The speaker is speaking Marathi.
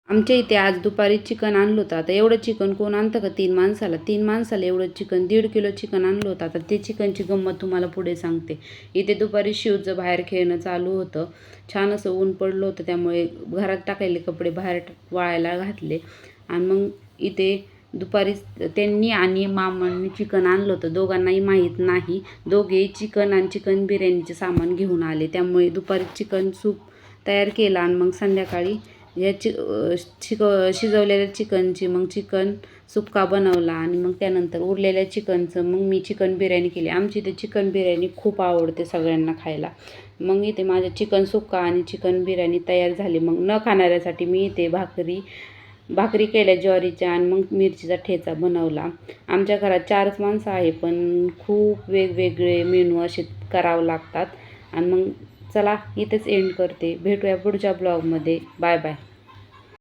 आमच्या इथे आज दुपारी चिकन आणलं होतं. आता एवढं चिकन कोण आणतं का 3 माणसाला? 3 माणसाला एवढं चिकन 1.5 किलो चिकन आणलं होतं. आता ते चिकनची गंमत तुम्हाला पुढे सांगते. इथे दुपारी शिवचं बाहेर खेळणं चालू होतं. छान असं ऊन पडलं होतं, त्यामुळे घरात टाकायले कपडे बाहेर वाळायला घातले. आणि मग इथे दुपारी त्यांनी आणि मामांनी चिकन आणलं होतं. दोघांनाही माहीत नाही. दोघेही चिकन आणि चिकन बिर्याणीचे सामान घेऊन आले. त्यामुळे दुपारी चिकन सूप तयार केला आणि मग संध्याकाळी या शिजवलेल्या चिकनची मग चिकन सुक्का बनवला आणि मग त्यानंतर उरलेल्या चिकनचं मग मी चिकन बिर्याणी केली. आमची इथे चिकन बिर्याणी खूप आवडते सगळ्यांना खायला. मग इथे माझं चिकन सुक्का आणि चिकन बिर्याणी तयार झाली. मग न खाणाऱ्यासाठी मी इथे भाकरी केल्या ज्वारीच्या आणि मग मिरचीचा ठेचा बनवला. आमच्या घरात 4च माणसं आहे, पण खूप वेगवेगळे मेनू असे करावं लागतात. आणि मग चला इथेच एंड करते. भेटूया पुढच्या ब्लॉगमध्ये. Bye bye.